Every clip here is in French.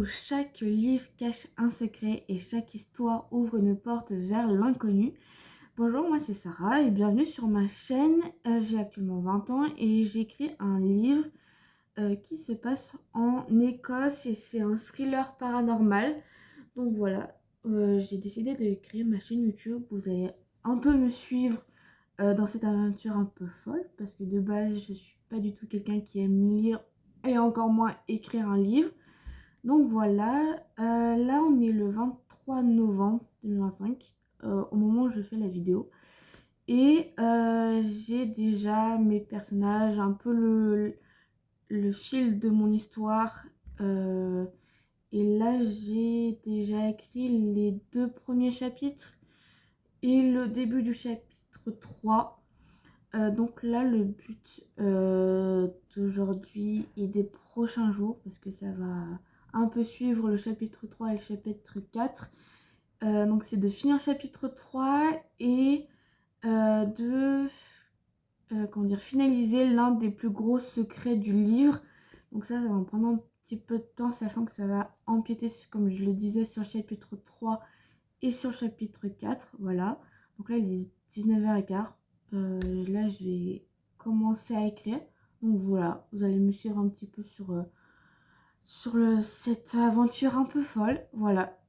où chaque livre cache un secret et chaque histoire ouvre une porte vers l'inconnu. Bonjour, moi c'est Sarah et bienvenue sur ma chaîne. J'ai actuellement 20 ans et j'ai écrit un livre qui se passe en Écosse et c'est un thriller paranormal. Donc voilà, j'ai décidé de créer ma chaîne YouTube. Vous allez un peu me suivre dans cette aventure un peu folle parce que de base je suis pas du tout quelqu'un qui aime lire et encore moins écrire un livre. Donc voilà, là on est le 23 novembre 2025 au moment où je fais la vidéo. Et j'ai déjà mes personnages, un peu le fil de mon histoire. Et là j'ai déjà écrit les 2 premiers chapitres et le début du chapitre 3. Donc là le but d'aujourd'hui et des prochains jours, parce que ça va un peu suivre le chapitre 3 et le chapitre 4. Donc c'est de finir le chapitre 3 et de finaliser l'un des plus gros secrets du livre. Donc ça va me prendre un petit peu de temps, sachant que ça va empiéter, comme je le disais, sur le chapitre 3 et sur le chapitre 4. Voilà. Donc là il est 19h15. Là je vais commencer à écrire. Donc voilà, vous allez me suivre un petit peu sur cette aventure un peu folle. Voilà.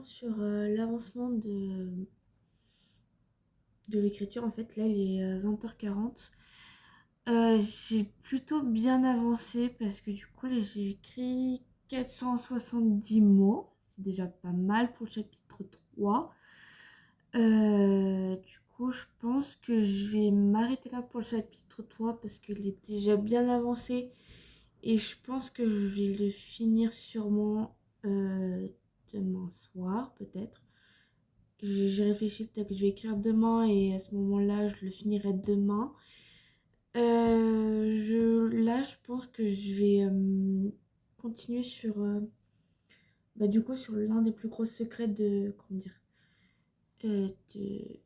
sur l'avancement de l'écriture. En fait, là, il est 20h40. J'ai plutôt bien avancé parce que du coup, là, j'ai écrit 470 mots. C'est déjà pas mal pour le chapitre 3. Du coup, je pense que je vais m'arrêter là pour le chapitre 3 parce qu'il est déjà bien avancé. Et je pense que je vais le finir sûrement demain soir, peut-être. J'ai réfléchi, peut-être que je vais écrire demain et à ce moment-là, je le finirai demain. Là, je pense que je vais continuer sur, du coup, sur l'un des plus gros secrets de, comment dire, euh, de,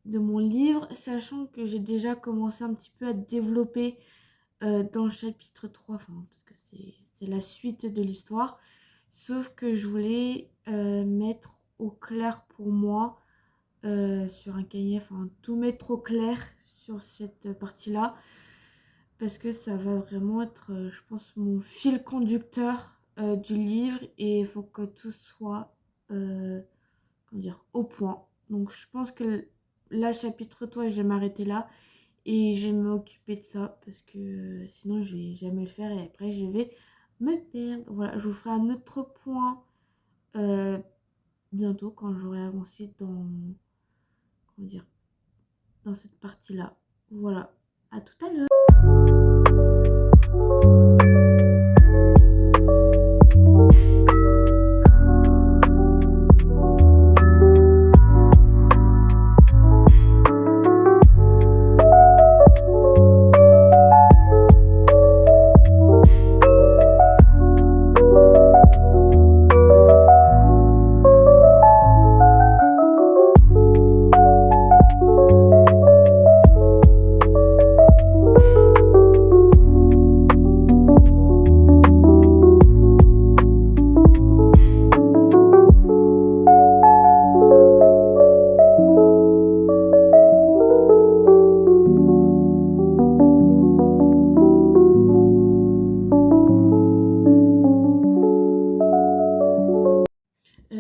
de mon livre, sachant que j'ai déjà commencé un petit peu à développer dans le chapitre 3, enfin, parce que c'est la suite de l'histoire, sauf que je voulais mettre au clair pour moi sur un cahier, enfin, tout mettre au clair sur cette partie-là parce que ça va vraiment être, je pense, mon fil conducteur du livre et il faut que tout soit comment dire, au point. Donc je pense que là, chapitre 3, je vais m'arrêter là et je vais m'occuper de ça parce que sinon je vais jamais le faire et après je vais me perdre. Voilà, je vous ferai un autre point euh, bientôt quand j'aurai avancé dans, comment dire, dans cette partie-là. Voilà, à tout à l'heure.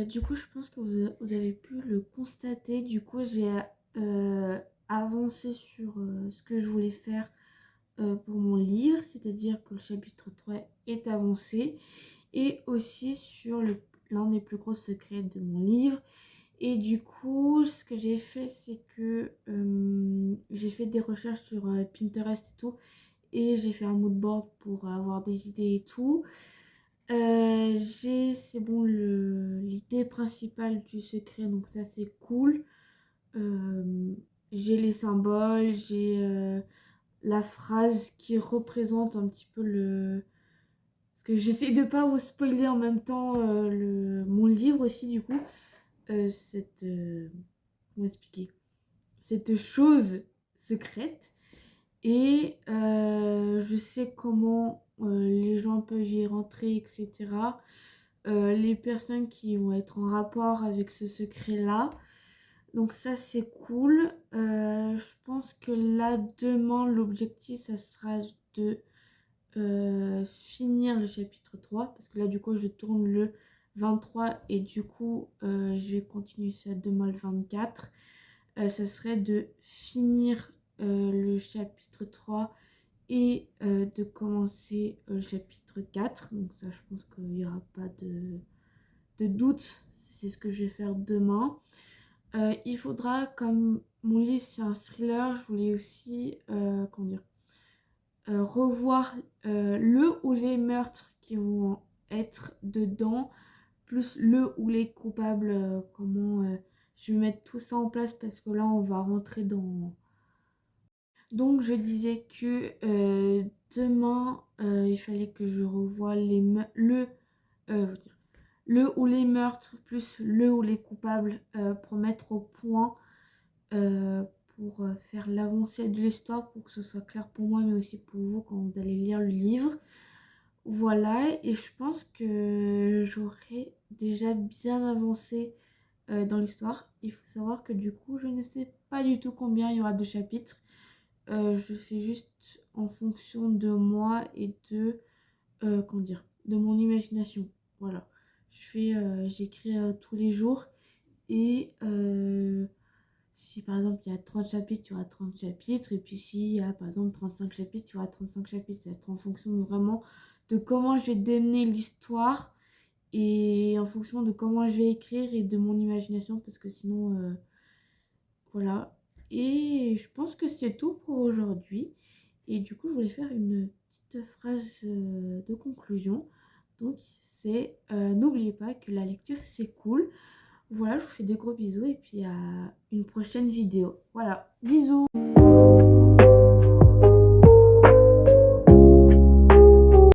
Du coup, je pense que vous avez pu le constater. Du coup, j'ai avancé sur ce que je voulais faire pour mon livre, c'est-à-dire que le chapitre 3 est avancé, et aussi sur l'un des plus gros secrets de mon livre. Et du coup, ce que j'ai fait, c'est que j'ai fait des recherches sur Pinterest et tout, et j'ai fait un mood board pour avoir des idées et tout. C'est bon, l'idée principale du secret, donc ça c'est cool. J'ai les symboles, j'ai la phrase qui représente un petit peu le... Parce que j'essaie de pas vous spoiler en même temps mon livre aussi du coup. Comment expliquer? Cette chose secrète. Et je sais comment les gens peuvent y rentrer, etc. Les personnes qui vont être en rapport avec ce secret-là. Donc ça, c'est cool. Je pense que là, demain, l'objectif, ça sera de finir le chapitre 3. Parce que là, du coup, je tourne le 23 et du coup, je vais continuer ça demain le 24. Ça serait de finir le chapitre 3 et de commencer le chapitre 4. Donc ça, je pense qu'il n'y aura pas de doute. C'est ce que je vais faire demain. Il faudra, comme mon livre c'est un thriller, je voulais aussi comment dire, revoir le ou les meurtres qui vont être dedans, plus le ou les coupables, comment je vais mettre tout ça en place parce que là on va rentrer dans... Donc je disais que demain il fallait que je revoie euh, le ou les meurtres plus le ou les coupables pour mettre au point, euh, pour faire l'avancée de l'histoire, pour que ce soit clair pour moi mais aussi pour vous quand vous allez lire le livre. Voilà, et je pense que j'aurai déjà bien avancé dans l'histoire. Il faut savoir que du coup, je ne sais pas du tout combien il y aura de chapitres. Je fais juste en fonction de moi et de, comment dire, de mon imagination. Voilà. j'écris tous les jours. Et si par exemple il y a 30 chapitres, il y aura 30 chapitres. Et puis s'il y a par exemple 35 chapitres, il y aura 35 chapitres. Ça va être en fonction vraiment de comment je vais démener l'histoire et en fonction de comment je vais écrire et de mon imagination. Parce que sinon, voilà. Et je pense que c'est tout pour aujourd'hui. Et du coup, je voulais faire une petite phrase de conclusion. Donc, c'est n'oubliez pas que la lecture, c'est cool. Voilà, je vous fais des gros bisous et puis à une prochaine vidéo. Voilà, bisous!